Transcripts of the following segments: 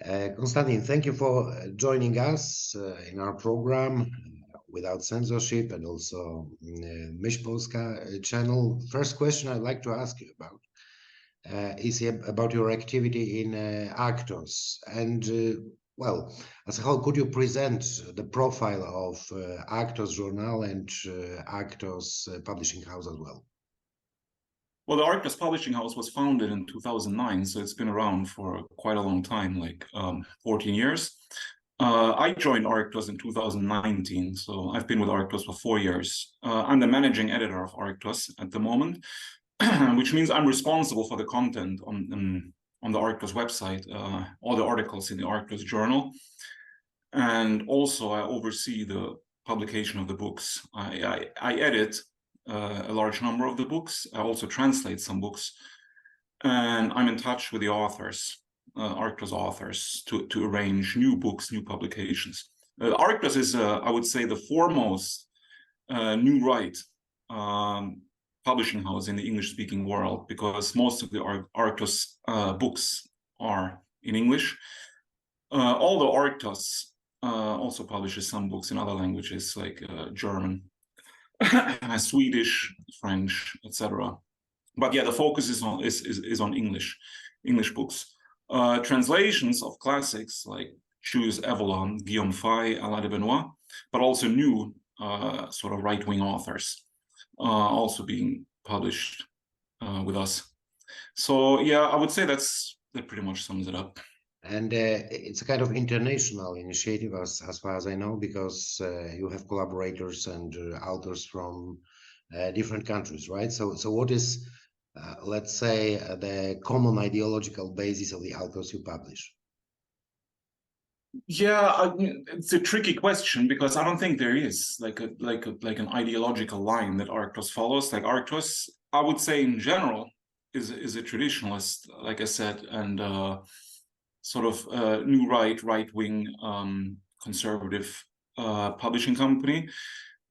Constantin, thank you for joining us in our program without censorship and also Mysh Polska channel. First question I'd like to ask you about is about your activity in Arktos. And well, as a whole, could you present the profile of Arktos Journal and Arktos Publishing House as well? Well, the Arktos Publishing House was founded in 2009, so it's been around for quite a long time, like 14 years. I joined Arktos in 2019, so I've been with Arktos for 4 years. I'm the managing editor of Arktos at the moment, which means I'm responsible for the content on the Arktos website, all the articles in the Arktos Journal. And also I oversee the publication of the books. I edit a large number of the books. I also translate some books, and I'm in touch with the authors, Arktos authors, to arrange new books, new publications. Arktos is, I would say, the foremost new right publishing house in the English-speaking world, because most of the Arktos books are in English. Although Arktos also publishes some books in other languages like German, Swedish, French, etc. But yeah, the focus is on English books. Translations of classics like Choose Evelyn, Guillaume Fay, Alain de Benoit, but also new sort of right-wing authors also being published with us. So yeah, I would say that pretty much sums it up. And it's a kind of international initiative, as far as I know, because you have collaborators and authors from different countries, right? So what is, let's say, the common ideological basis of the authors you publish? Yeah, it's a tricky question, because I don't think there is like an ideological line that Arktos follows. Like Arktos, I would say in general, is a traditionalist, like I said, and sort of new right-wing conservative publishing company.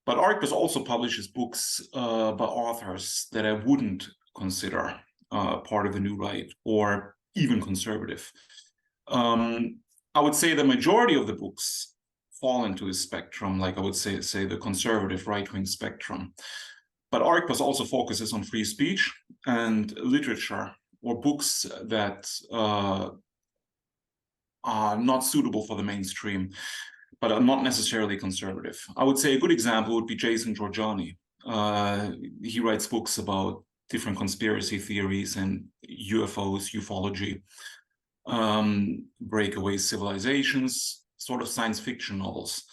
But Arktos also publishes books by authors that I wouldn't consider part of the new right or even conservative. I would say the majority of the books fall into this spectrum, like I would say the conservative right-wing spectrum. But Arktos also focuses on free speech and literature, or books that are not suitable for the mainstream, but are not necessarily conservative. I would say a good example would be Jason Georgiani. He writes books about different conspiracy theories and UFOs, ufology, breakaway civilizations, sort of science fiction novels.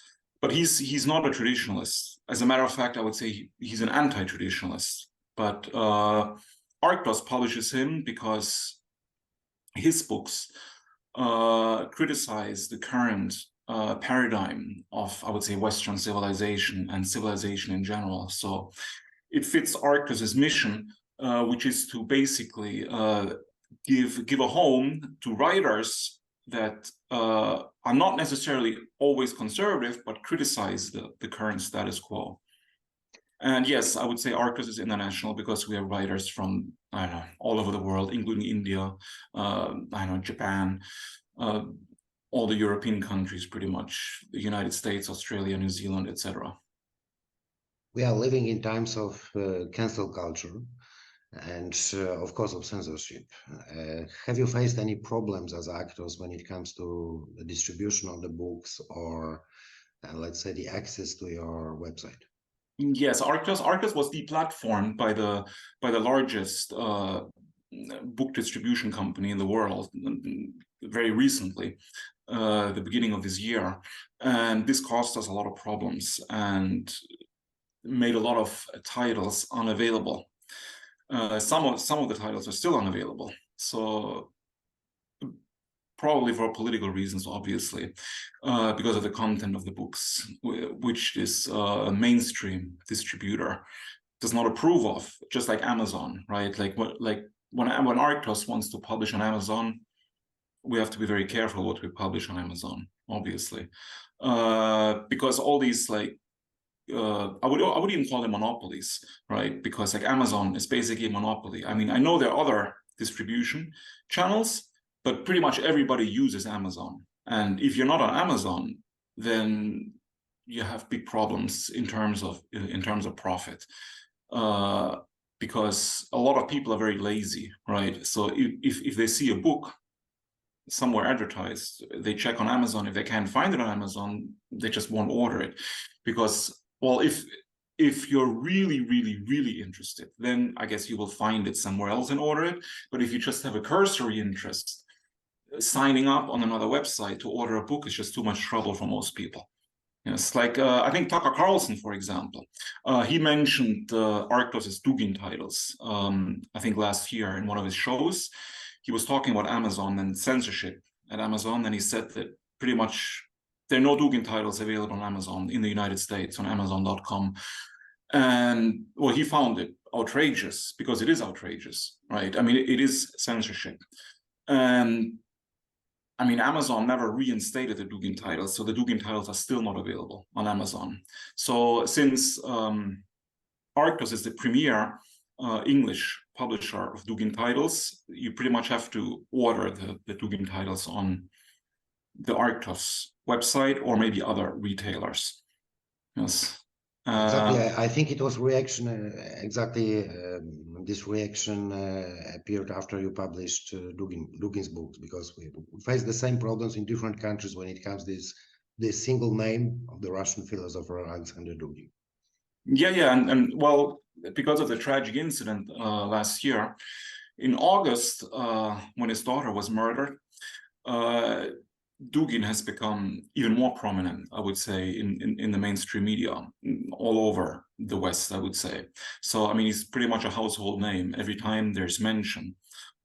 But he's not a traditionalist. As a matter of fact, I would say he's an anti-traditionalist. But Arktos publishes him because his books criticize the current paradigm of, I would say, Western civilization and civilization in general. So it fits Arktos' mission, which is to basically give a home to writers that are not necessarily always conservative, but criticize the current status quo. And yes, I would say Arktos is international because we have writers from, I don't know, all over the world, including India, I don't know, Japan, all the European countries, pretty much, the United States, Australia, New Zealand, etc. We are living in times of cancel culture and, of course, of censorship. Have you faced any problems as actors when it comes to the distribution of the books or, let's say, the access to your website? Yes, Arktos was deplatformed by the largest book distribution company in the world very recently, the beginning of this year, and this caused us a lot of problems and made a lot of titles unavailable. Some of the titles are still unavailable, so probably for political reasons, obviously, because of the content of the books, which this mainstream distributor does not approve of, just like Amazon, right? Like when Arktos wants to publish on Amazon, we have to be very careful what we publish on Amazon, obviously, because all these like I would even call them monopolies, right? Because like Amazon is basically a monopoly. I mean, I know there are other distribution channels, but pretty much everybody uses Amazon. And if you're not on Amazon, then you have big problems in terms of profit, because a lot of people are very lazy, right? So if they see a book somewhere advertised, they check on Amazon. If they can't find it on Amazon, they just won't order it, because, well, if you're really, really, really interested, then I guess you will find it somewhere else and order it. But if you just have a cursory interest, signing up on another website to order a book is just too much trouble for most people. Yes, like I think Tucker Carlson, for example, he mentioned Arktos' Dugin titles. I think last year in one of his shows, he was talking about Amazon and censorship at Amazon, and he said that pretty much there are no Dugin titles available on Amazon in the United States on Amazon.com. And well, he found it outrageous, because it is outrageous, right? I mean, it is censorship. And I mean, Amazon never reinstated the Dugin titles, so the Dugin titles are still not available on Amazon. So since Arktos is the premier English publisher of Dugin titles, you pretty much have to order the Dugin titles on the Arktos website or maybe other retailers. Yes. Exactly. I think it was reaction, exactly this reaction appeared after you published Dugin's books, because we face the same problems in different countries when it comes to this single name of the Russian philosopher Alexander Dugin. Yeah, and well, because of the tragic incident last year, in August, when his daughter was murdered, Dugin has become even more prominent, I would say, in the mainstream media all over the West, I would say. So, I mean, he's pretty much a household name. Every time there's mention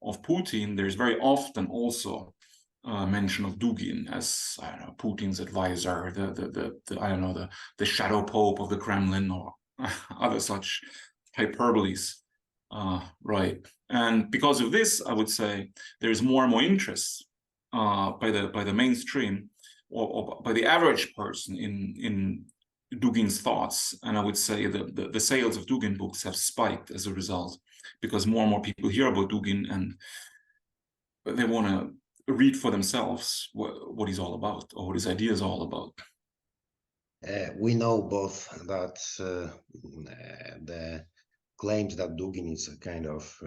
of Putin, there's very often also mention of Dugin as, I don't know, Putin's advisor, the shadow pope of the Kremlin, or other such hyperboles, right? And because of this, I would say there's more and more interest by the mainstream or by the average person in Dugin's thoughts, and I would say that the sales of Dugin books have spiked as a result, because more and more people hear about Dugin and they want to read for themselves what he's all about, or what his idea is all about. We know both that the claims that Dugin is a kind of,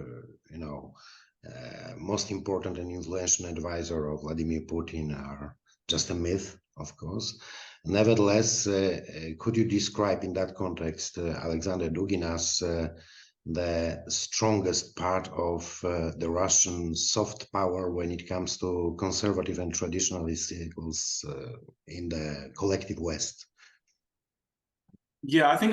most important and influential advisor of Vladimir Putin are just a myth, of course. Nevertheless, could you describe in that context Alexander Dugin as the strongest part of the Russian soft power when it comes to conservative and traditionalist circles in the collective West? Yeah, I think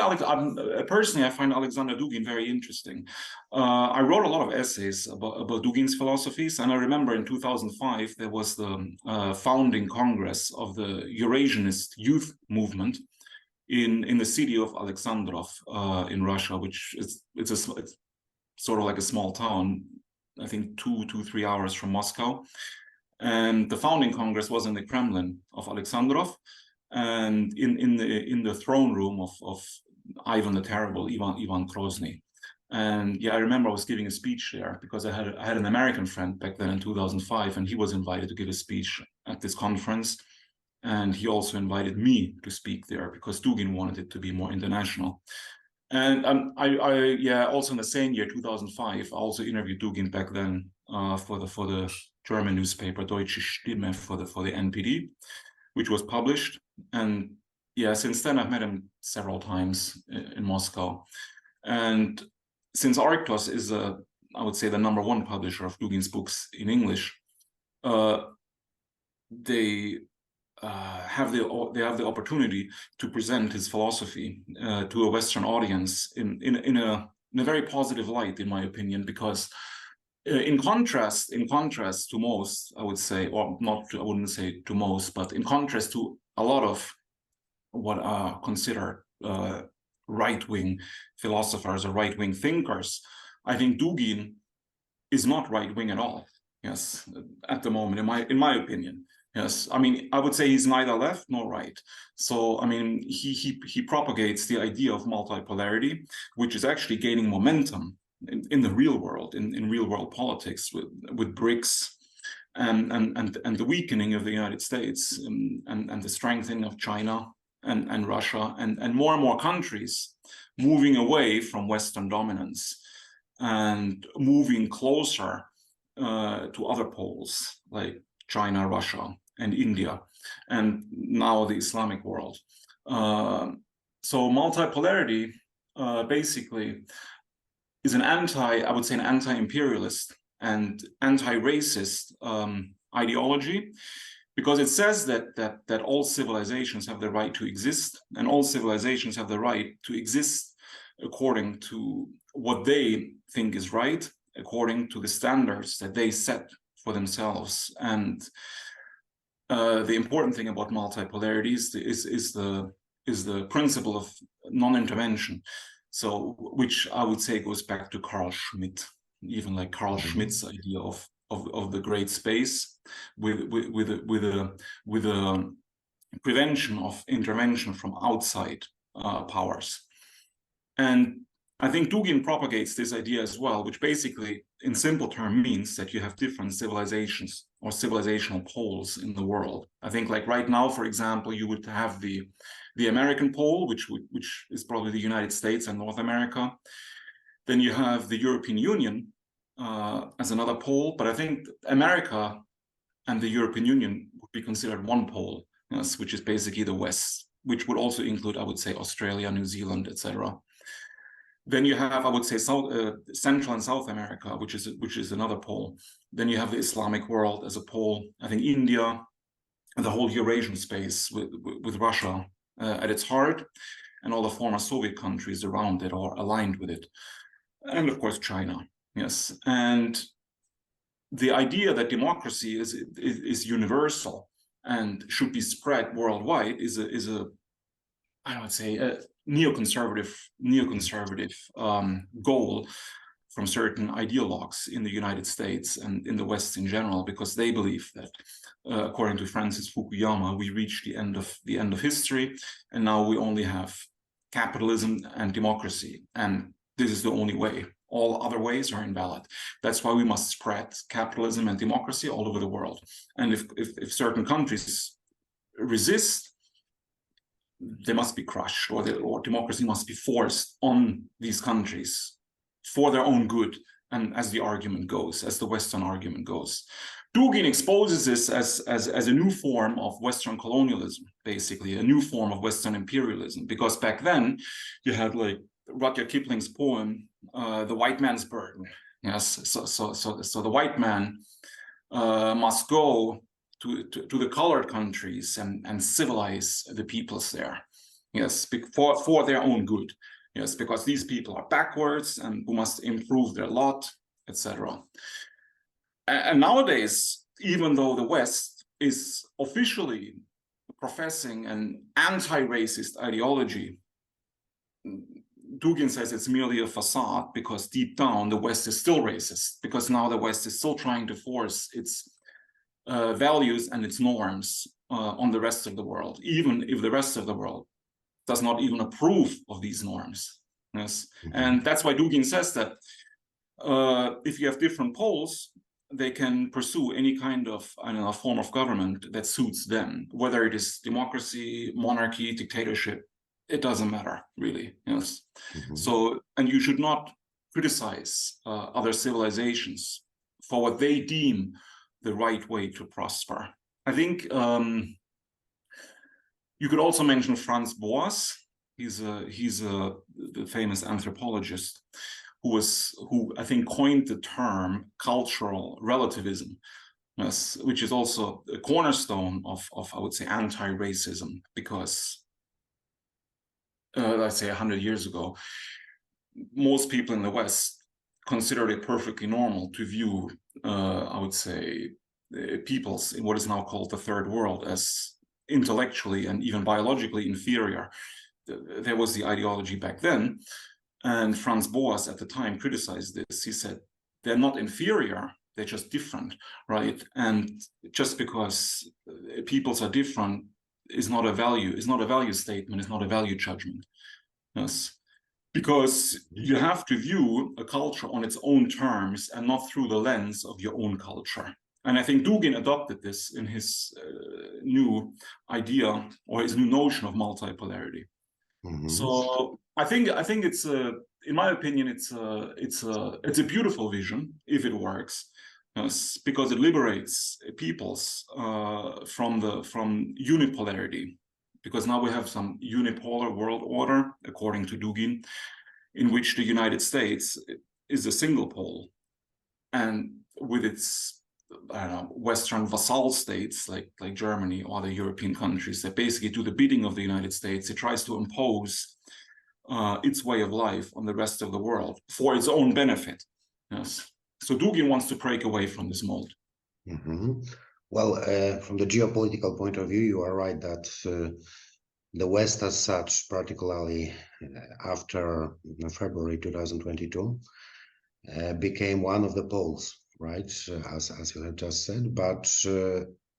personally, I find Alexander Dugin very interesting. I wrote a lot of essays about Dugin's philosophies, and I remember in 2005 there was the founding congress of the Eurasianist youth movement in the city of Alexandrov in Russia, which it's sort of like a small town, I think 3 hours from Moscow. And the founding congress was in the Kremlin of Alexandrov. And in the throne room of Ivan the Terrible, Ivan Grozny. And yeah, I remember I was giving a speech there, because I had an American friend back then in 2005, and he was invited to give a speech at this conference. And he also invited me to speak there, because Dugin wanted it to be more international. And also in the same year, 2005, I also interviewed Dugin back then for the German newspaper Deutsche Stimme for the NPD, which was published. And yeah, since then I've met him several times in Moscow. And since Arktos is I would say the #1 publisher of Dugin's books in English, they have the opportunity to present his philosophy to a Western audience in a very positive light, in my opinion, because in contrast to most, I would say, or not, I wouldn't say to most, but in contrast to a lot of what are considered right-wing philosophers or right-wing thinkers, I think Dugin is not right-wing at all. Yes, at the moment, in my opinion. Yes, I mean, I would say he's neither left nor right. So, I mean, he propagates the idea of multipolarity, which is actually gaining momentum in the real world, in real world politics with BRICS and the weakening of the United States, and the strengthening of China and Russia, and more countries moving away from Western dominance and moving closer to other poles like China, Russia, and India, and now the Islamic world. So multipolarity basically is I would say an anti-imperialist and anti-racist ideology, because it says that all civilizations have the right to exist, and all civilizations have the right to exist according to what they think is right, according to the standards that they set for themselves. And the important thing about multipolarity is the principle of non-intervention. So, which I would say goes back to Carl Schmitt, even like Carl Schmitt's idea of the great space, with a prevention of intervention from outside powers. And I think Dugin propagates this idea as well, which basically, in simple terms, means that you have different civilizations or civilizational poles in the world. I think, like right now, for example, you would have the American pole, which is probably the United States and North America. Then you have the European Union as another pole, but I think America and the European Union would be considered one pole, yes, which is basically the West, which would also include, I would say, Australia, New Zealand, etc. Then you have, I would say, Central and South America, which is another pole. Then you have the Islamic world as a pole. I think India and the whole Eurasian space with Russia at its heart, and all the former Soviet countries around it or aligned with it. And of course, China, yes. And the idea that democracy is universal and should be spread worldwide is a I would say a neoconservative goal from certain ideologues in the United States and in the West in general, because they believe that, according to Francis Fukuyama, we reached the end of history, and now we only have capitalism and democracy, and this is the only way. All other ways are invalid. That's why we must spread capitalism and democracy all over the world. And if certain countries resist, they must be crushed, or democracy must be forced on these countries for their own good, and as the argument goes, as the Western argument goes. Dugin exposes this as a new form of Western colonialism, basically, a new form of Western imperialism, because back then you had like Rudyard Kipling's poem, The White Man's Burden. Yes, so the white man must go to the colored countries and civilize the peoples there, yes, for their own good, yes, because these people are backwards and who must improve their lot, etc. And nowadays, even though the West is officially professing an anti-racist ideology, Dugin says it's merely a facade, because deep down the West is still racist, because now the West is still trying to force its values and its norms on the rest of the world, even if the rest of the world does not even approve of these norms. Yes, and that's why Dugin says that if you have different poles, they can pursue any kind of, I don't know, form of government that suits them, whether it is democracy, monarchy, dictatorship. It doesn't matter, really. Yes. So, and you should not criticize other civilizations for what they deem the right way to prosper. I think you could also mention Franz Boas. He's the famous anthropologist who I think coined the term cultural relativism, yes, which is also a cornerstone of I would say anti-racism, because let's say 100 years ago, most people in the West considered it perfectly normal to view, I would say, peoples in what is now called the third world as intellectually and even biologically inferior. There was the ideology back then, and Franz Boas at the time criticized this. He said, they're not inferior, they're just different, right? And just because peoples are different is not a value statement, is not a value judgment. Yes. Because you have to view a culture on its own terms and not through the lens of your own culture. And I think Dugin adopted this in his new idea or his new notion of multipolarity. So I think it's in my opinion, it's a beautiful vision if it works, because it liberates peoples from unipolarity. Because now we have some unipolar world order, according to Dugin, in which the United States is a single pole, and with its Western vassal states like Germany or the European countries that basically do the bidding of the United States, it tries to impose its way of life on the rest of the world for its own benefit. Yes. So Dugin wants to break away from this mold. Well, from the geopolitical point of view, you are right that the West as such, particularly after February 2022, became one of the poles, right, as you have just said. But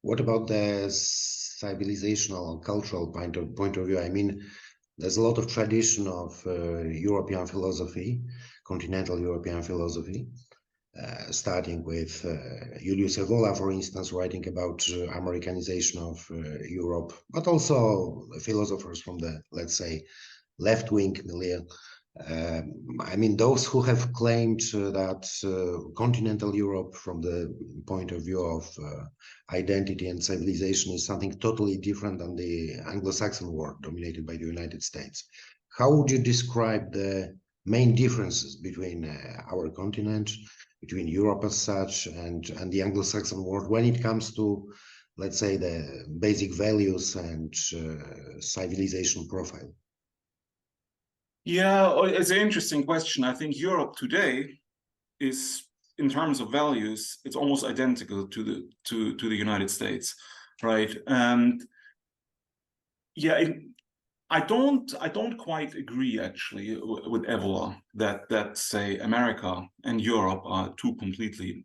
what about the civilizational, cultural point of view? I mean, there's a lot of tradition of European philosophy, continental European philosophy, starting with Julius Evola, for instance, writing about Americanization of Europe, but also philosophers from the, let's say, left-wing milieu. I mean, those who have claimed that continental Europe, from the point of view of identity and civilization, is something totally different than the Anglo-Saxon world dominated by the United States. How would you describe the main differences between our continent, between Europe as such, and the Anglo-Saxon world when it comes to, let's say, the basic values and civilization profile? Yeah, it's an interesting question. I think Europe today is, in terms of values, it's almost identical to the United States, right? And yeah, I don't quite agree actually with Evola that say America and Europe are two completely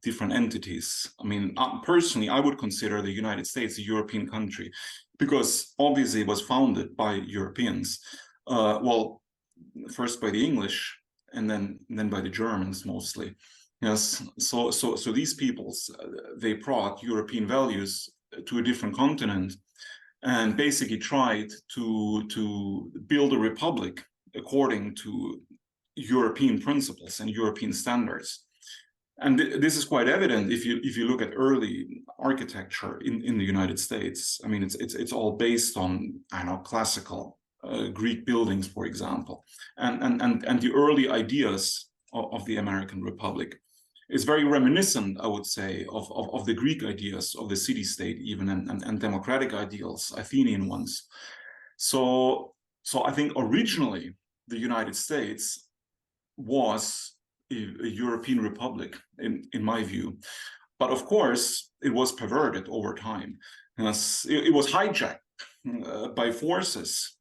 different entities. I mean, personally, I would consider the United States a European country, because obviously it was founded by Europeans. Well, first by the English, and then by the Germans mostly. Yes, so these peoples, they brought European values to a different continent, and basically tried to build a republic according to European principles and European standards. And this is quite evident if you look at early architecture in the United States. I mean, it's all based on, I know, classical Greek buildings, for example, and the early ideas of the American Republic is very reminiscent, I would say, of the Greek ideas of the city-state even, and democratic ideals, Athenian ones. So I think originally the United States was a European republic in my view, but of course it was perverted over time. It was hijacked by forces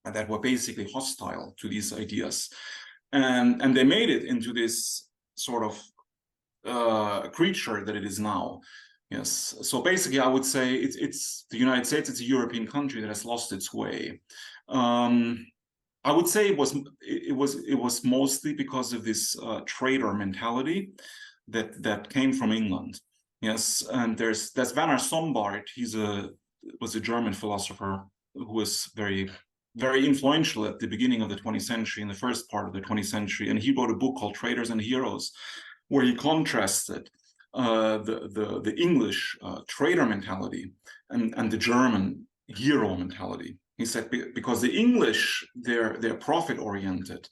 that were basically hostile to these ideas, and they made it into this sort of creature that it is now. Yes, so basically I would say it's the United States, it's a European country that has lost its way. I would say it was mostly because of this trader mentality that came from England. Yes, and there's Werner Sombart. Was a German philosopher who was very influential at the beginning of the 20th century, in the first part of the 20th century, and he wrote a book called Traders and Heroes, where he contrasted the English trader mentality and the German hero mentality. He said because the English, they're profit oriented,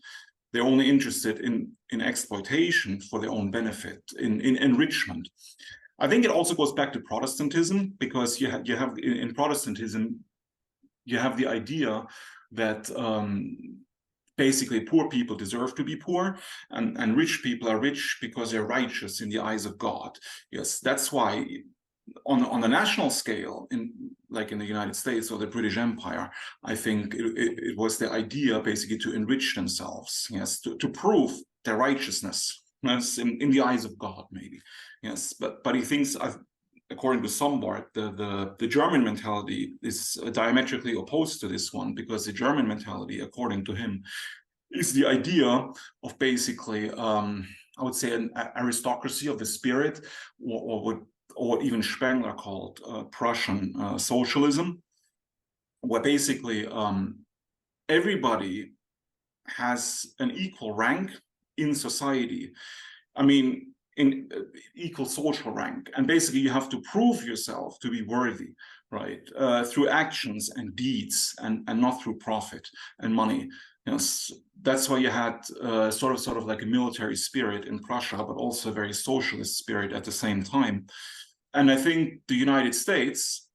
they're only interested in exploitation for their own benefit, in enrichment. I think it also goes back to Protestantism, because you have in Protestantism you have the idea that basically poor people deserve to be poor, and rich people are rich because they're righteous in the eyes of God. Yes, that's why on the national scale, like in the United States or the British Empire, I think it was the idea basically to enrich themselves, yes, to prove their righteousness, yes, in the eyes of God, maybe. Yes, but he thinks, according to Sombart, the German mentality is diametrically opposed to this one, because the German mentality, according to him, is the idea of basically I would say, an aristocracy of the spirit, or even Spengler called Prussian socialism, where basically everybody has an equal rank in society. I mean, in equal social rank, and basically you have to prove yourself to be worthy, right, through actions and deeds, and not through profit and money. That's why you had sort of like a military spirit in Prussia, but also a very socialist spirit at the same time. And I think the United States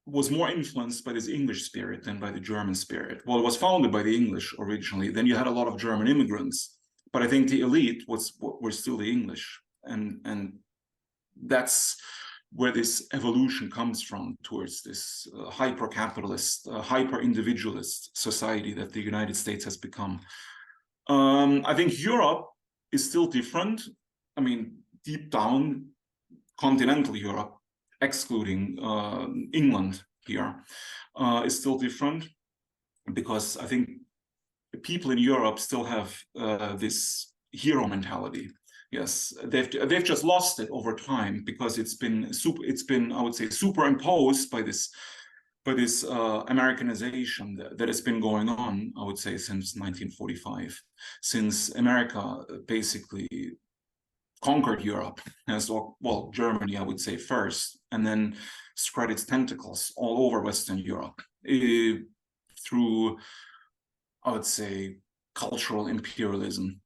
was more influenced by this English spirit than by the German spirit. Well, it was founded by the English originally. Then you had a lot of German immigrants, but I think the elite were still the English, and that's where this evolution comes from towards this hyper-capitalist, hyper-individualist society that the United States has become. I think Europe is still different. I mean, deep down, continental Europe, excluding England here, is still different, because I think people in Europe still have this hero mentality. Yes, they've just lost it over time, because it's been I would say superimposed by this Americanization that has been going on, I would say, since 1945, since America basically conquered Europe, well, Germany, I would say, first, and then spread its tentacles all over Western Europe through, I would say, cultural imperialism.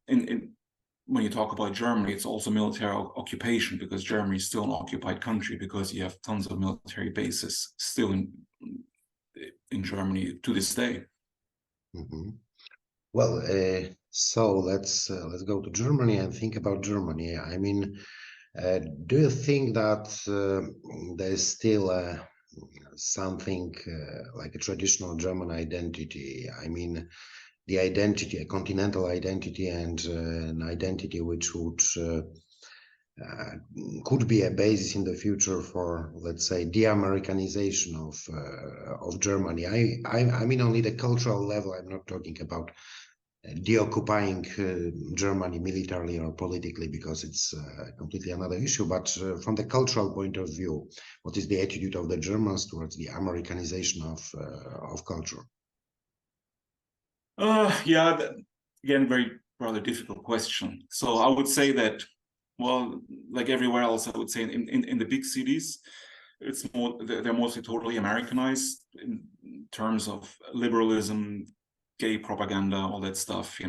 When you talk about Germany, it's also military occupation, because Germany is still an occupied country, because you have tons of military bases still in Germany to this day. Mm-hmm. Well, so let's go to Germany and think about Germany. I mean, do you think that there's still something like a traditional German identity? I mean, the identity, a continental identity, and an identity which would could be a basis in the future for, let's say, de-Americanization of Germany. I mean only the cultural level. I'm not talking about deoccupying Germany militarily or politically, because it's completely another issue. But from the cultural point of view, what is the attitude of the Germans towards the Americanization of culture? Yeah, again, rather difficult question. So I would say that, well, like everywhere else, I would say in the big cities, they're mostly totally Americanized in terms of liberalism, gay propaganda, all that stuff,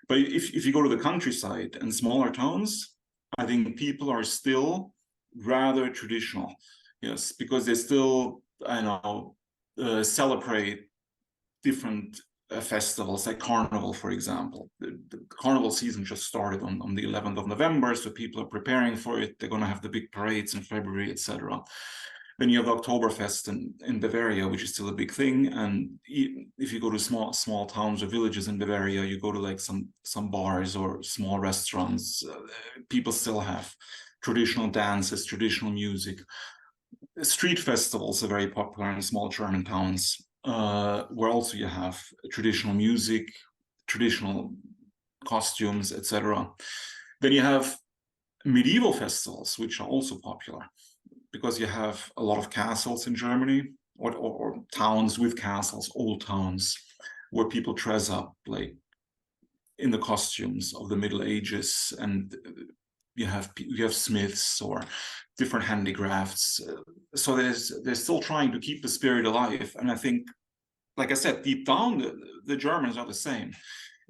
But if you go to the countryside and smaller towns, I think people are still rather traditional, yes, because they still, celebrate different festivals, like Carnival, for example. The Carnival season just started on the 11th of November, so people are preparing for it. They're going to have the big parades in February, etc. Then you have Oktoberfest in Bavaria, which is still a big thing. And if you go to small towns or villages in Bavaria, you go to like some bars or small restaurants, people still have traditional dances, traditional music. Street festivals are very popular in small German towns, where also you have traditional music, traditional costumes, etc. Then you have medieval festivals, which are also popular, because you have a lot of castles in Germany, or towns with castles, old towns, where people dress up like in the costumes of the Middle Ages, and you have smiths or different handicrafts. So they're still trying to keep the spirit alive. And I think, like I said, deep down, the Germans are the same.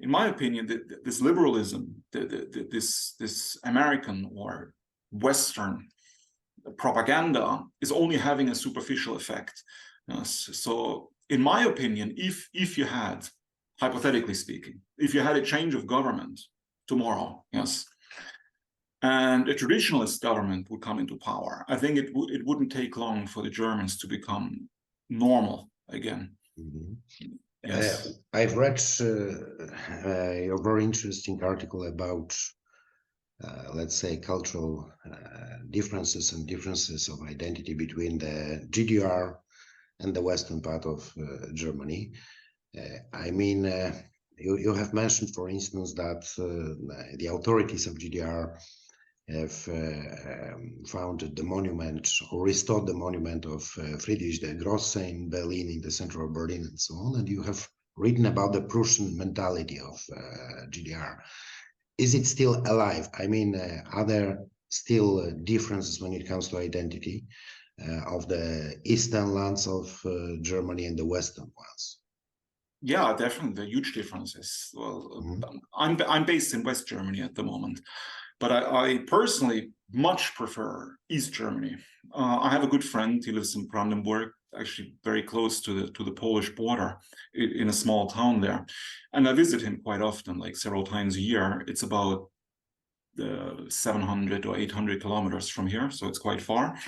In my opinion, this liberalism, this American or Western propaganda is only having a superficial effect. So in my opinion, if you had, hypothetically speaking, if you had a change of government tomorrow, yes, and a traditionalist government would come into power, I think it wouldn't take long for the Germans to become normal again. Mm-hmm. Yes. I've read your very interesting article about, let's say, cultural differences of identity between the GDR and the western part of Germany. I mean, You have mentioned, for instance, that the authorities of GDR have founded the monument or restored the monument of Friedrich der Grosse in Berlin, in the center of Berlin, and so on. And you have written about the Prussian mentality of GDR. Is it still alive? I mean, are there still differences when it comes to identity of the eastern lands of Germany and the western ones? Yeah, definitely, huge differences. Well, I'm based in West Germany at the moment, but I personally much prefer East Germany. I have a good friend. He lives in Brandenburg, actually very close to the Polish border, in a small town there, and I visit him quite often, like several times a year. It's about 700 or 800 kilometers from here, so it's quite far.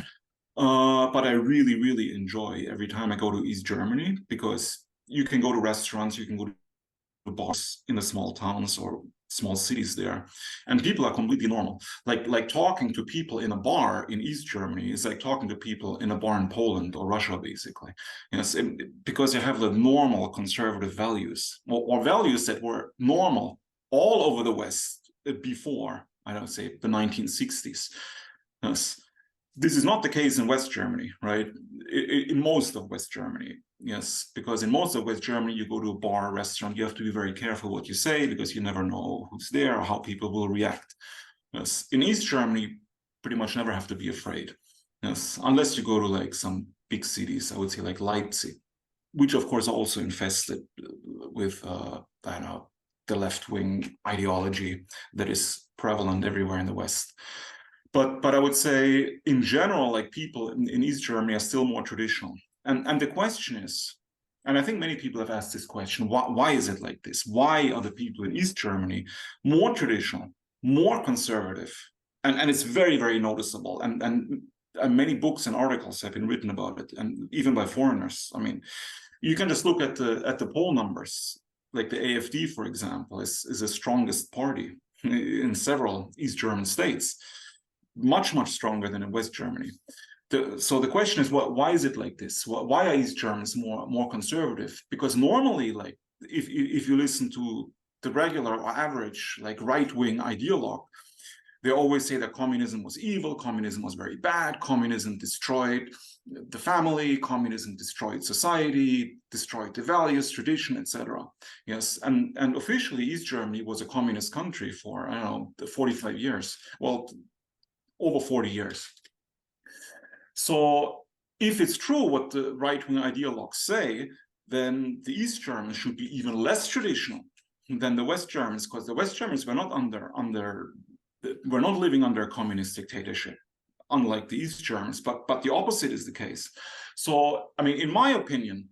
But I really, really enjoy every time I go to East Germany, because you can go to restaurants, you can go to bars in the small towns or small cities there, and people are completely normal. Like talking to people in a bar in East Germany is like talking to people in a bar in Poland or Russia, basically. Yes, because you have the normal conservative values, or values that were normal all over the West before, I don't say, the 1960s. Yes. This is not the case in West Germany, right? In most of West Germany, yes, because in most of West Germany, you go to a bar, a restaurant, you have to be very careful what you say, because you never know who's there or how people will react. Yes. In East Germany, pretty much never have to be afraid. Yes, unless you go to like some big cities, I would say like Leipzig, which of course are also infested with I don't know, the left-wing ideology that is prevalent everywhere in the West. But I would say in general, like people in East Germany are still more traditional. And the question is, and I think many people have asked this question, why is it like this? Why are the people in East Germany more traditional, more conservative? And it's very, very noticeable. And many books and articles have been written about it, and even by foreigners. I mean, you can just look at the poll numbers. Like the AfD, for example, is the strongest party in several East German states. Much, much stronger than in West Germany. So the question is, why is it like this? Why are East Germans more conservative? Because normally, like if you listen to the regular or average like right-wing ideologue, they always say that communism was evil, communism was very bad, communism destroyed the family, communism destroyed society, destroyed the values, tradition, etc. Yes, and officially East Germany was a communist country for, I don't know, 45 years. Well, over 40 years. So if it's true what the right-wing ideologues say, then the East Germans should be even less traditional than the West Germans, because the West Germans were not were not living under a communist dictatorship, unlike the East Germans, but the opposite is the case. So, I mean, in my opinion,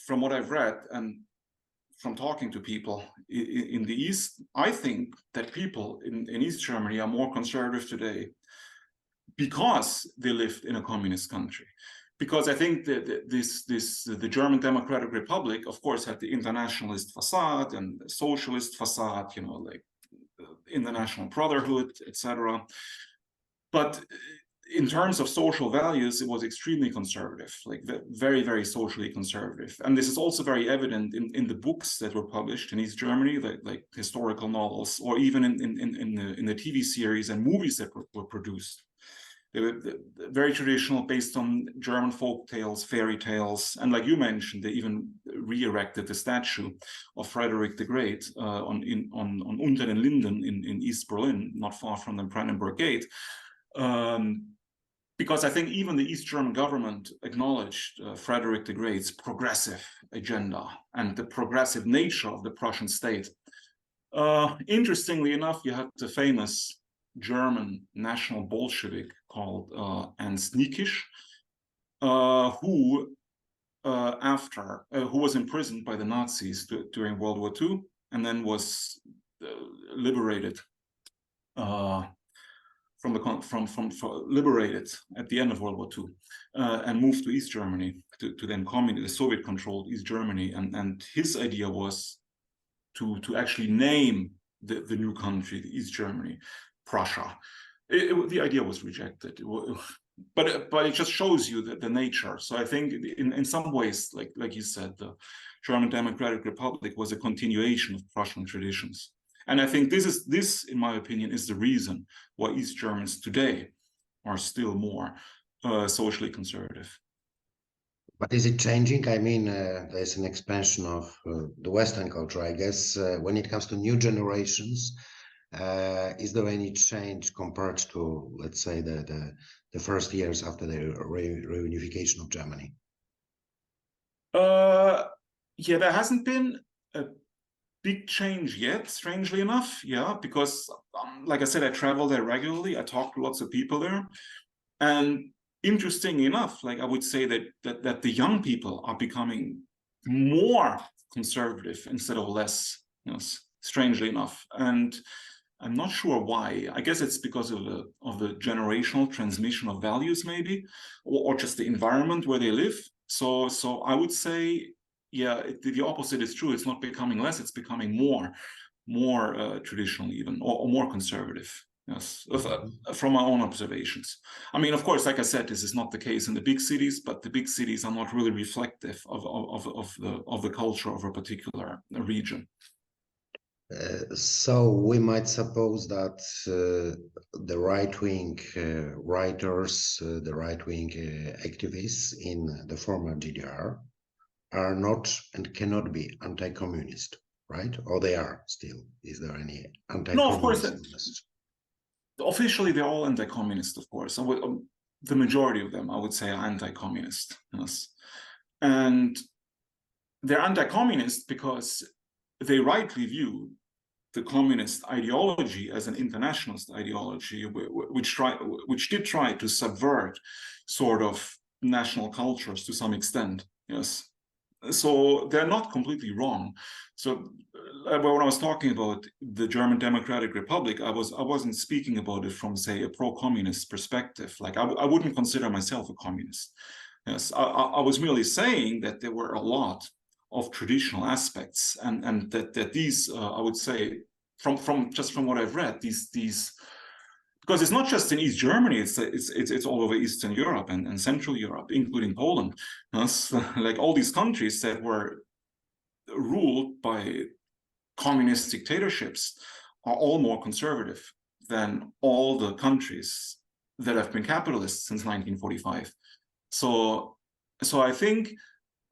from what I've read and from talking to people in the East, I think that people in East Germany are more conservative today because they lived in a communist country. Because I think that the German Democratic Republic, of course, had the internationalist facade and the socialist facade, you know, like international brotherhood, etc. But in terms of social values, it was extremely conservative, like very, very socially conservative. And this is also very evident in the books that were published in East Germany, like historical novels, or even in the TV series and movies that were produced. They were very traditional, based on German folk tales, fairy tales, and like you mentioned, they even re-erected the statue of Frederick the Great on Unter den Linden in East Berlin, not far from the Brandenburg Gate. Because I think even the East German government acknowledged Frederick the Great's progressive agenda and the progressive nature of the Prussian state. Interestingly enough, you had the famous German national Bolshevik called Ernst Niekisch, who was imprisoned by the Nazis during World War II, and then was liberated liberated at the end of World War II, and moved to East Germany to then the Soviet-controlled East Germany, and his idea was to actually name the new country, the East Germany, Prussia. The idea was rejected, but it just shows you the nature. So I think in some ways, like you said, German Democratic Republic was a continuation of Prussian traditions. And I think this, in my opinion, is the reason why East Germans today are still more socially conservative. But is it changing? I mean, there's an expansion of the Western culture, I guess. When it comes to new generations, is there any change compared to, let's say, the first years after the reunification of Germany? Yeah, there hasn't been a big change yet, strangely enough. Yeah, because like I said, I travel there regularly. I talk to lots of people there, and interestingly enough, like I would say that the young people are becoming more conservative instead of less, you know, strangely enough. And I'm not sure why. I guess it's because of the generational transmission of values, maybe, or just the environment where they live. So I would say, yeah, the opposite is true. It's not becoming less; it's becoming more traditional, even, or more conservative. Yes, from my own observations. I mean, of course, like I said, this is not the case in the big cities, but the big cities are not really reflective of the culture of a particular region. So we might suppose that the right-wing writers, the right-wing activists in the former GDR are not and cannot be anti-communist, right? Or they are still? Is there any No, of course, anti-communist message? officially they're all anti-communist, of course. The majority of them, I would say, are anti-communist. Yes. And they're anti-communist because they rightly view the communist ideology as an internationalist ideology, which did try to subvert sort of national cultures to some extent. Yes. So they're not completely wrong. So when I was talking about the German Democratic Republic, I wasn't speaking about it from, say, a pro-communist perspective. Like I wouldn't consider myself a communist. Yes, I was merely saying that there were a lot of traditional aspects, and that these I would say from what I've read, these because it's not just in East Germany, it's all over Eastern Europe and Central Europe, including Poland. Like all these countries that were ruled by communist dictatorships are all more conservative than all the countries that have been capitalist since 1945. So I think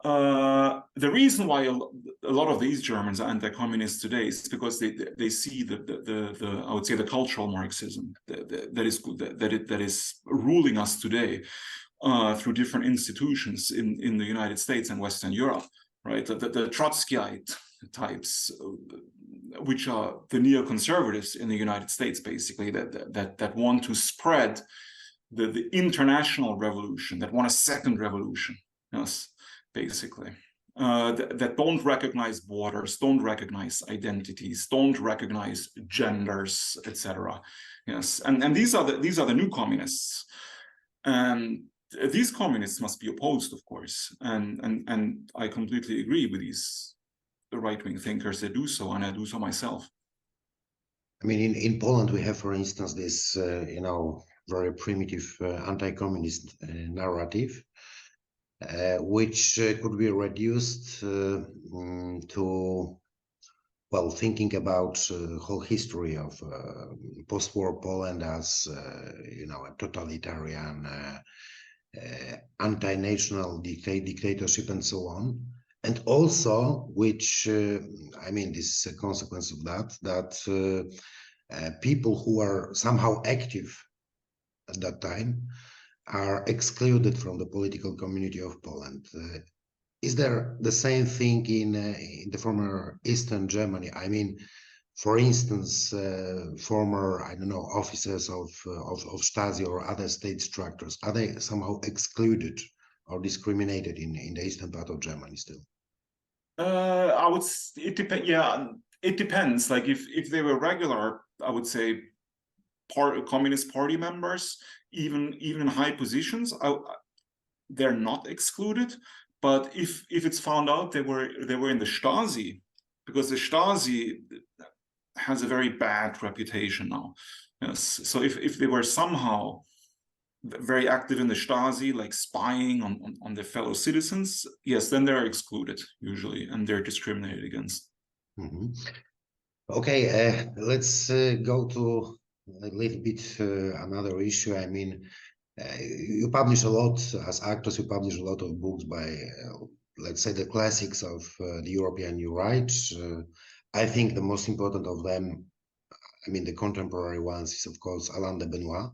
the reason why a lot of these Germans are anti-communist today is because they see the I would say the cultural Marxism that is ruling us today through different institutions in the United States and Western Europe, right? The Trotskyite types, which are the neoconservatives in the United States, basically that want to spread the international revolution, that want a second revolution. Yes. Basically, that don't recognize borders, don't recognize identities, don't recognize genders, etc. Yes, and these are the new communists, and these communists must be opposed, of course. And I completely agree with these right-wing thinkers that do so, and I do so myself. I mean, in Poland, we have, for instance, this very primitive anti-communist narrative. Which could be reduced to, well, thinking about the whole history of post-war Poland as, a totalitarian, anti-national dictatorship and so on. And also, which, I mean, this is a consequence of that people who are somehow active at that time are excluded from the political community of Poland. Is there the same thing in the former Eastern Germany? I mean, for instance, former, I don't know, officers of Stasi or other state structures, are they somehow excluded or discriminated in the eastern part of Germany still? It depends. Yeah, it depends. Like if they were regular, I would say Communist Party members, even in high positions, they're not excluded. But if it's found out they were in the Stasi, because the Stasi has a very bad reputation now. Yes. So if they were somehow very active in the Stasi, like spying on their fellow citizens, yes, then they're excluded usually, and they're discriminated against. Mm-hmm. Okay, let's go to a little bit another issue. I mean, you publish a lot as Arktos. You publish a lot of books by, let's say, the classics of the European New Right. I think the most important of them, I mean, the contemporary ones, is of course Alain de Benoit.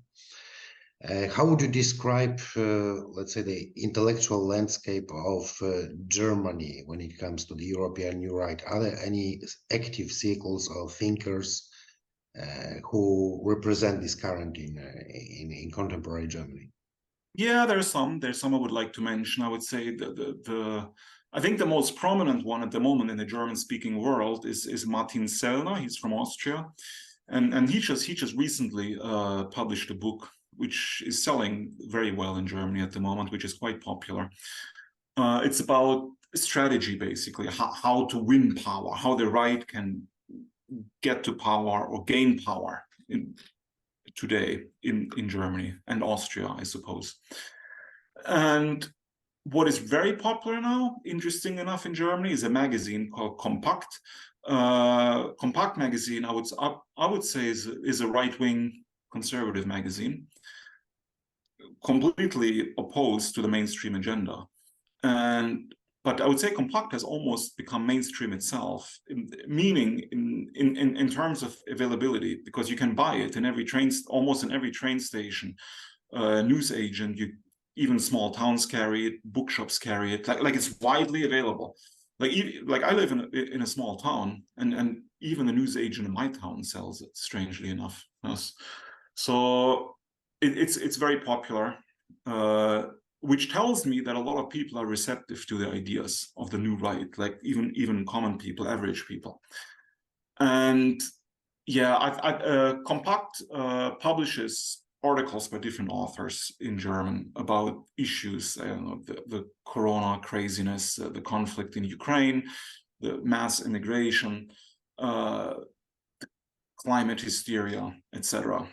How would you describe, let's say, the intellectual landscape of Germany when it comes to the European New Right? Are there any active circles or thinkers who represent this current in contemporary Germany? Yeah, there's some I would like to mention. I would say I think the most prominent one at the moment in the German-speaking world is Martin Sellner. He's from Austria, and he just recently published a book which is selling very well in Germany at the moment, which is quite popular. It's about strategy, basically, how to win power, how the right can get to power or gain power today in Germany and Austria, I suppose. And what is very popular now, interesting enough, in Germany is a magazine called Compact. Compact magazine, I would say, is a right-wing conservative magazine, completely opposed to the mainstream agenda. But I would say Compact has almost become mainstream itself, meaning in terms of availability, because you can buy it in almost in every train station, newsagent, even small towns carry it, bookshops carry it, like it's widely available. Like I live in a small town, and even the newsagent in my town sells it, strangely enough. Yes. So it's very popular, which tells me that a lot of people are receptive to the ideas of the new right, like even common people, average people. And yeah, Compact publishes articles by different authors in German about issues, I don't know, the corona craziness, the conflict in Ukraine, the mass immigration, climate hysteria, etc.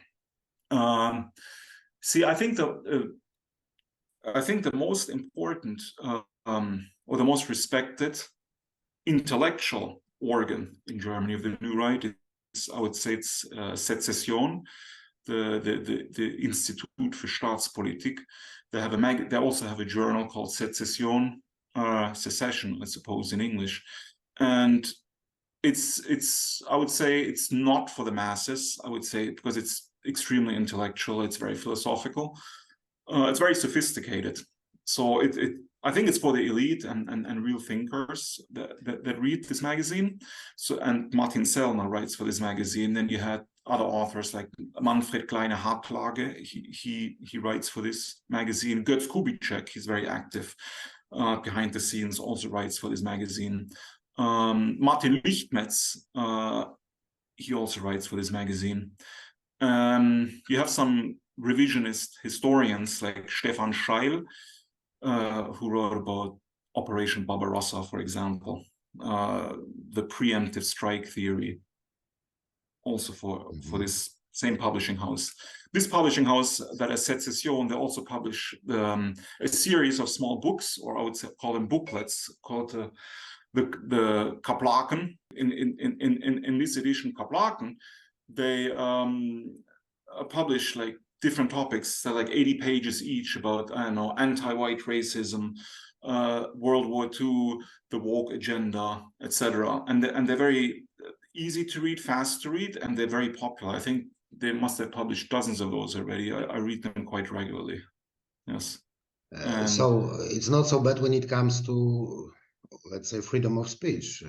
See, I think the most important or the most respected intellectual organ in Germany of the new right is, I would say, it's Sezession, the Institut für Staatspolitik. They also have a journal called Sezession, Secession, I suppose, in English, and I would say it's not for the masses. I would say, because it's extremely intellectual, it's very philosophical, it's very sophisticated. So I think it's for the elite and real thinkers that read this magazine. So, and Martin Sellner writes for this magazine. Then you had other authors like Manfred Kleine-Hartlage. He writes for this magazine. Götz Kubitschek, he's very active behind the scenes, also writes for this magazine. Martin Lichtmetz, he also writes for this magazine. You have some revisionist historians like Stefan Scheil, who wrote about Operation Barbarossa, for example, the preemptive strike theory, also for this same publishing house. This publishing house that has Sezession, they also publish a series of small books, or I would call them booklets, called the Kaplaken. In this edition, Kaplaken, they publish like different topics that like 80 pages each about, I don't know, anti-white racism, World War II, the woke agenda, etc. And they're very easy to read, fast to read, and they're very popular. I think they must have published dozens of those already. I read them quite regularly. Yes. So it's not so bad when it comes to, let's say, freedom of speech,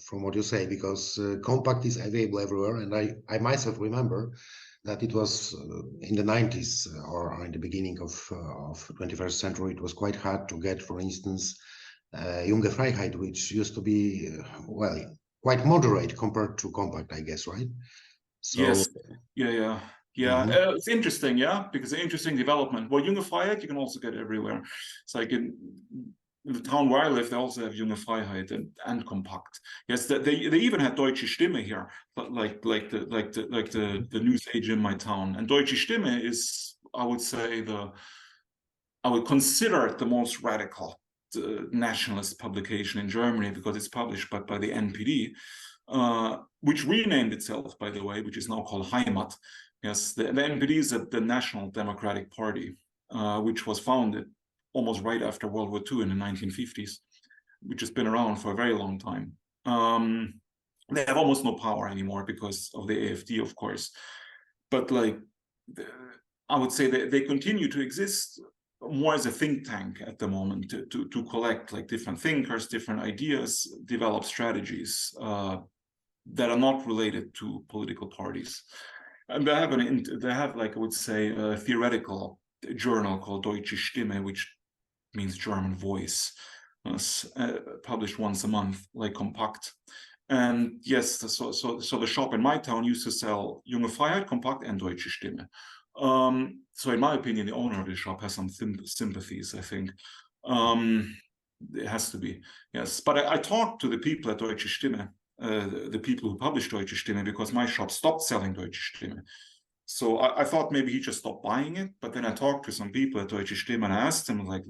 from what you say, because Compact is available everywhere. And I myself remember that it was in the 90s or in the beginning of 21st century, it was quite hard to get, for instance, Junge Freiheit, which used to be, well, quite moderate compared to Compact, I guess, right? So, yes. Yeah. It's interesting, yeah, because an interesting development. Well, Junge Freiheit you can also get everywhere. It's like in the town where I live, they also have Junge Freiheit and Compact. Yes, they even had Deutsche Stimme here, like the news agent in my town. And Deutsche Stimme is I would say, I would consider it the most radical nationalist publication in Germany, because it's published by the NPD, which renamed itself, by the way, which is now called Heimat. Yes, the NPD is the National Democratic Party, which was founded almost right after World War II in the 1950s, which has been around for a very long time. They have almost no power anymore because of the AfD, of course. But like, I would say that they continue to exist more as a think tank at the moment, to collect like different thinkers, different ideas, develop strategies that are not related to political parties. And they have like, I would say, a theoretical journal called Deutsche Stimme, which means German voice, published once a month, like Compact. And yes, so the shop in my town used to sell Junge Freiheit, Compact, and Deutsche Stimme. So in my opinion, the owner of the shop has some sympathies, I think. It has to be, yes. But I talked to the people at Deutsche Stimme, the people who published Deutsche Stimme, because my shop stopped selling Deutsche Stimme. So I thought maybe he just stopped buying it. But then I talked to some people at Deutsche Stimme and I asked them, like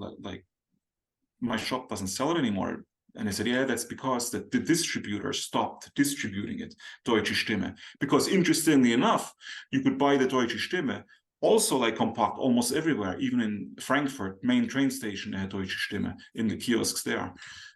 my shop doesn't sell it anymore. And they said, yeah, that's because the distributor stopped distributing it, Deutsche Stimme. Because interestingly enough, you could buy the Deutsche Stimme also like Compact almost everywhere, even in Frankfurt, main train station, they had Deutsche Stimme in the kiosks there.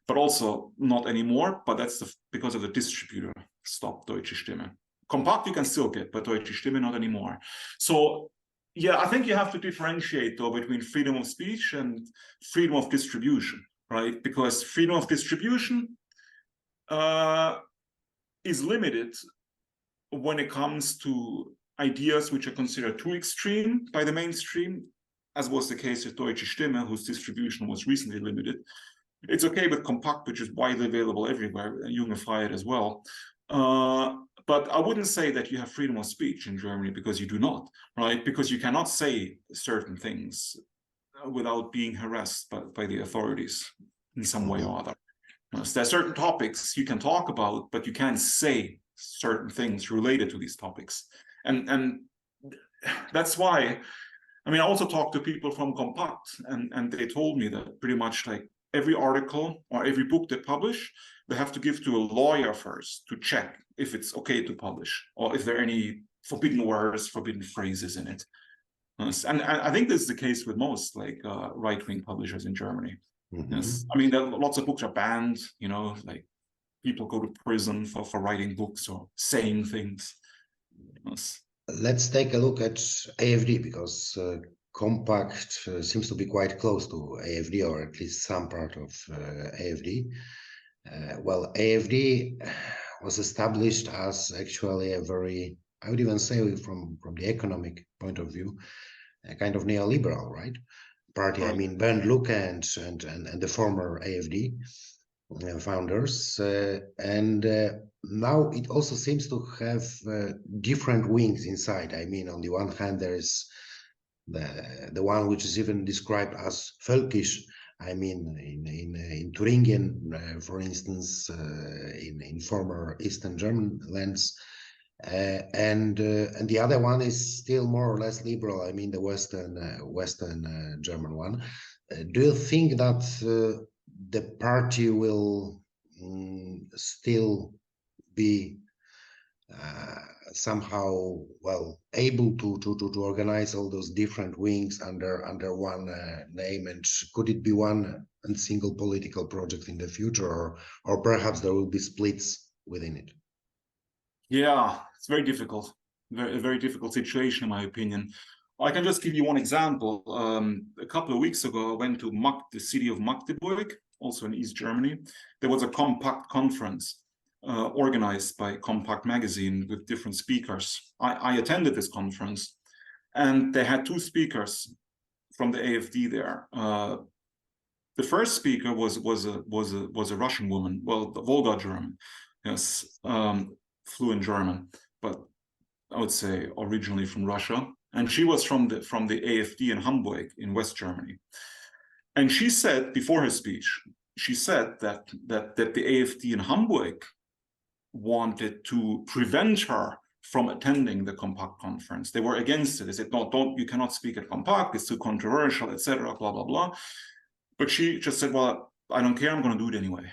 But also not anymore, but that's because of the distributor stopped Deutsche Stimme. Compact you can still get, but Deutsche Stimme not anymore. So yeah, I think you have to differentiate though between freedom of speech and freedom of distribution, right? Because freedom of distribution is limited when it comes to ideas which are considered too extreme by the mainstream, as was the case with Deutsche Stimme, whose distribution was recently limited. It's okay with Compact, which is widely available everywhere, and Junge Freiheit as well. But I wouldn't say that you have freedom of speech in Germany, because you do not, right? Because you cannot say certain things without being harassed by the authorities in some way or other. There are certain topics you can talk about, but you can't say certain things related to these topics. And that's why, I mean, I also talked to people from Compact, and they told me that pretty much like every article or every book they publish, they have to give to a lawyer first to check if it's okay to publish, or if there are any forbidden words, forbidden phrases in it. And I think this is the case with most like right-wing publishers in Germany. Yes, I mean, lots of books are banned, you know, like people go to prison for writing books or saying things. Yes. Let's take a look at AfD, because Compact seems to be quite close to AfD, or at least some part of AfD. Well, AfD was established as actually a very, I would even say from the economic point of view, a kind of neoliberal, right? Party. I mean, Bernd Lucke and the former AfD founders, and now it also seems to have different wings inside. I mean, on the one hand, there is the one which is even described as völkisch. I mean, in Thuringen, for instance, in former Eastern German lands. And the other one is still more or less liberal. I mean, the Western German one. Do you think that the party will still be somehow able to organize all those different wings under one name, and could it be one and single political project in the future, or perhaps there will be splits within it? Yeah, it's very difficult, very difficult situation in my opinion. I can just give you one example. A couple of weeks ago, I went to the city of Magdeburg, also in East Germany. There was a Compact conference organized by Compact magazine with different speakers. I attended this conference, and they had two speakers from the AfD there. The first speaker was a Russian woman, well, the Volga German, yes, fluent German, but I would say originally from Russia. And she was from the AfD in Hamburg in West Germany. And she said before her speech, she said that the AfD in Hamburg wanted to prevent her from attending the Compact conference. They were against it. They said, no, you cannot speak at Compact, it's too controversial, etc., blah, blah, blah. But she just said, well, I don't care, I'm going to do it anyway.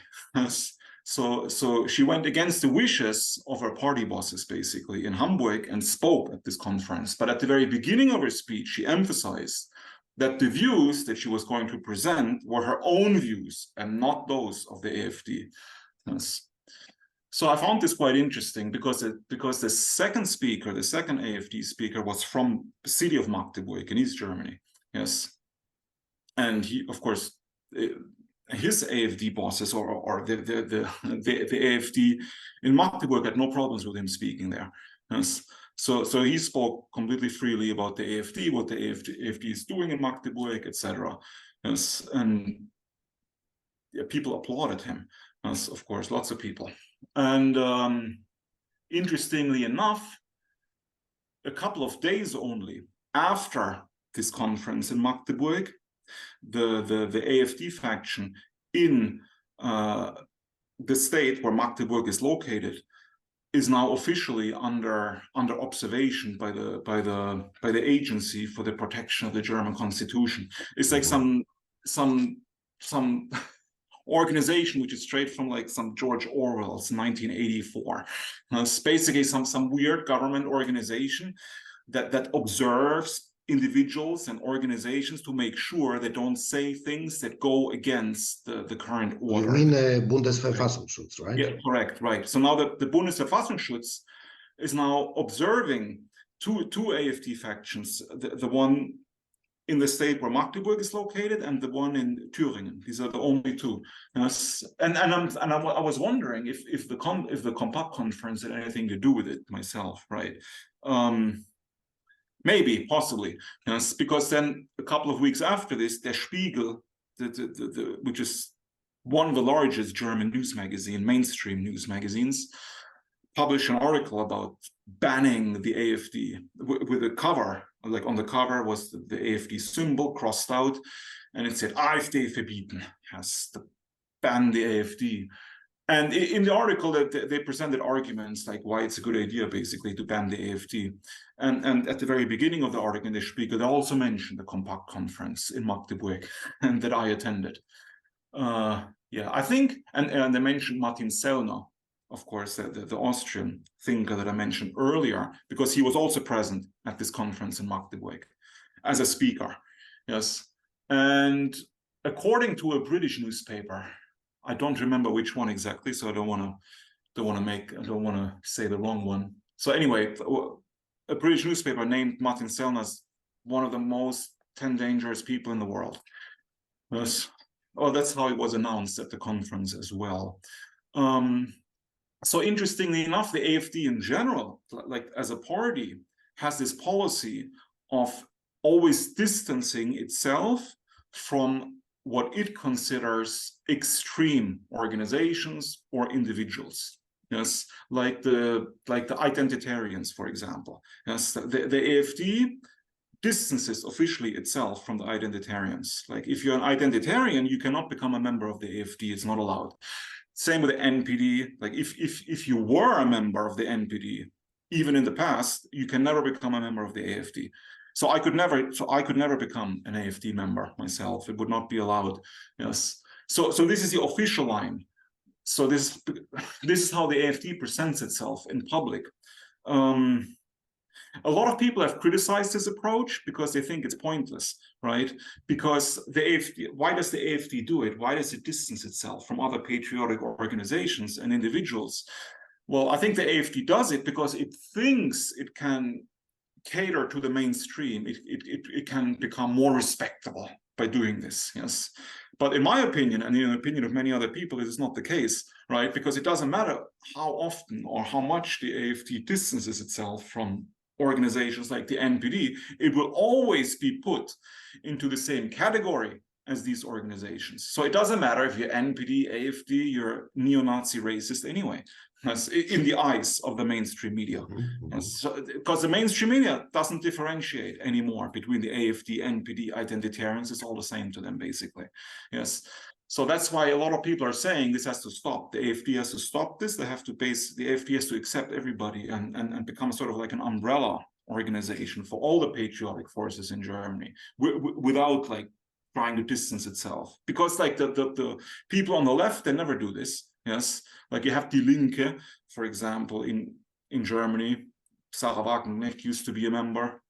So she went against the wishes of her party bosses, basically, in Hamburg, and spoke at this conference. But at the very beginning of her speech, she emphasized that the views that she was going to present were her own views and not those of the AfD. Yes. So I found this quite interesting because the second speaker, the second AfD speaker, was from the city of Magdeburg in East Germany. Yes. And he, of course, his AfD bosses or the AfD in Magdeburg had no problems with him speaking there. Yes. So he spoke completely freely about the AfD, what the AfD is doing in Magdeburg, etc. Yes. And yeah, people applauded him. Yes, of course, lots of people. And interestingly enough, a couple of days only after this conference in Magdeburg, the AfD faction in the state where Magdeburg is located is now officially under observation by the Agency for the Protection of the German Constitution. It's like some organization which is straight from like some George Orwell's 1984. It's basically some weird government organization that observes individuals and organizations to make sure they don't say things that go against the current order. You mean Bundesverfassungsschutz, right? Yeah, correct, right. So now the Bundesverfassungsschutz is now observing two AfD factions, the one in the state where Magdeburg is located and the one in Thüringen. These are the only two. And I was wondering if the Compact conference had anything to do with it myself, right? Maybe, possibly, yes, because then a couple of weeks after this, Der Spiegel, which is one of the largest German news magazine, mainstream news magazines, published an article about banning the AfD with a cover. Like on the cover was the AfD symbol crossed out, and it said AfD verbieten, has to ban the AfD. And in the article, they presented arguments like why it's a good idea, basically, to ban the AfD. And at the very beginning of the article in the Spiegel, they also mentioned the Compact conference in Magdeburg and that I attended. Yeah, I think, and they mentioned Martin Sellner, of course, the Austrian thinker that I mentioned earlier, because he was also present at this conference in Magdeburg as a speaker. Yes, and according to a British newspaper, I don't remember which one exactly, so I don't want to say the wrong one. So anyway, a British newspaper named Martin Sellner as one of the most 10 dangerous people in the world. Yes. Well, that's how it was announced at the conference as well. So interestingly enough, the AfD in general, like as a party, has this policy of always distancing itself from what it considers extreme organizations or individuals. Yes, like the identitarians, for example. Yes, the AfD distances officially itself from the identitarians. Like if you're an identitarian, you cannot become a member of the AfD. It's not allowed. Same with the NPD. Like if you were a member of the NPD, even in the past, you can never become a member of the AfD. So I could never become an AfD member myself. It would not be allowed. Yes. So this is the official line. So this is how the AfD presents itself in public. A lot of people have criticized this approach because they think it's pointless, right? Because the AfD, why does the AfD do it? Why does it distance itself from other patriotic organizations and individuals? Well, I think the AfD does it because it thinks it can cater to the mainstream. It can become more respectable by doing this, yes. But in my opinion, and in the opinion of many other people, it is not the case, right? Because it doesn't matter how often or how much the AfD distances itself from organizations like the NPD, it will always be put into the same category as these organizations. So it doesn't matter if you're NPD, AfD, you're neo-Nazi racist anyway. That's in the eyes of the mainstream media. So, because the mainstream media doesn't differentiate anymore between the AfD, NPD, identitarians. It's all the same to them, basically. Yes. So that's why a lot of people are saying this has to stop. The AfD has to stop this. They have to the AfD has to accept everybody and become sort of like an umbrella organization for all the patriotic forces in Germany without like trying to distance itself. Because like the people on the left, they never do this. Yes, like you have Die Linke, for example, in Germany. Sarah Wagenknecht used to be a member.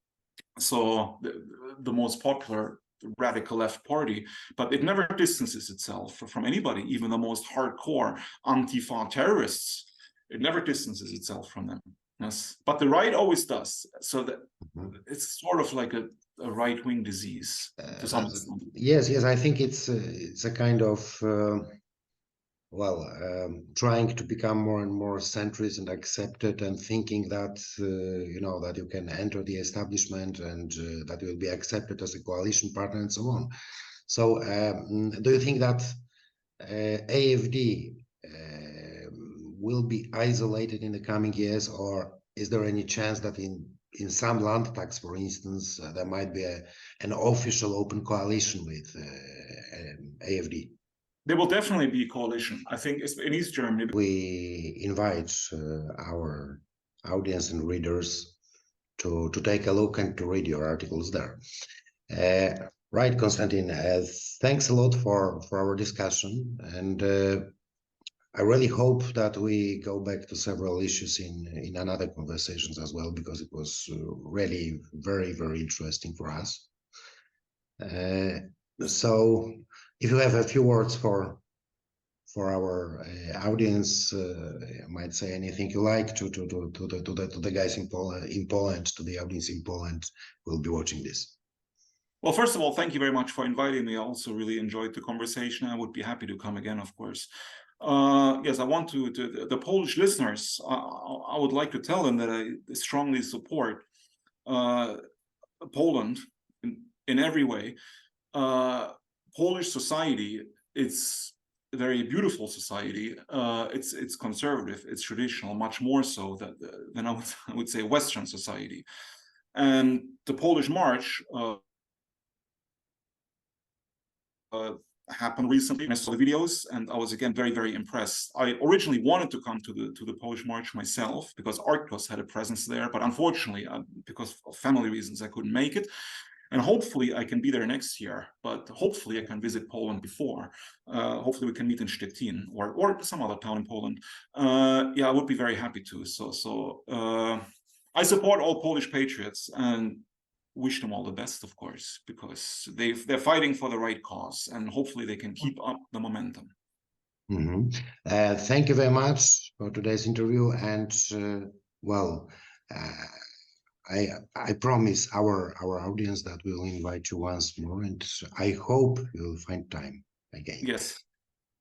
So the most popular radical left party, but it never distances itself from anybody, even the most hardcore Antifa terrorists. It never distances itself from them. Yes, but the right always does. So that it's sort of like a right-wing disease to some extent. Yes, I think it's a kind of trying to become more and more centrist and accepted, and thinking that that you can enter the establishment and that you will be accepted as a coalition partner and so on. So do you think that AfD will be isolated in the coming years, or is there any chance that in some Landtags, for instance, there might be an official open coalition with AfD? There will definitely be a coalition. I think in East Germany. We invite our audience and readers to take a look and to read your articles there. Right, Constantin, thanks a lot for our discussion, and I really hope that we go back to several issues in another conversations as well, because it was really very, very interesting for us. So if you have a few words for our audience, you might say anything you like to the guys in Poland, to the audience in Poland who will be watching this. Well, first of all, thank you very much for inviting me. I also really enjoyed the conversation. I would be happy to come again, of course. Yes, I want to the Polish listeners, I would like to tell them that I strongly support Poland in every way. Polish society, it's a very beautiful society. It's conservative, it's traditional, much more so than I would say Western society. And the Polish March happened recently. I saw the videos and I was again very, very impressed. I originally wanted to come to the Polish March myself because Arktos had a presence there, but unfortunately, because of family reasons, I couldn't make it. And hopefully I can be there next year, but hopefully I can visit Poland before. Hopefully we can meet in Szczecin or some other town in Poland. Yeah, I would be very happy to. So I support all Polish patriots and wish them all the best, of course, because they're fighting for the right cause, and hopefully they can keep up the momentum. Thank you very much for today's interview, and I promise our audience that we will invite you once more, and I hope you'll find time again. Yes,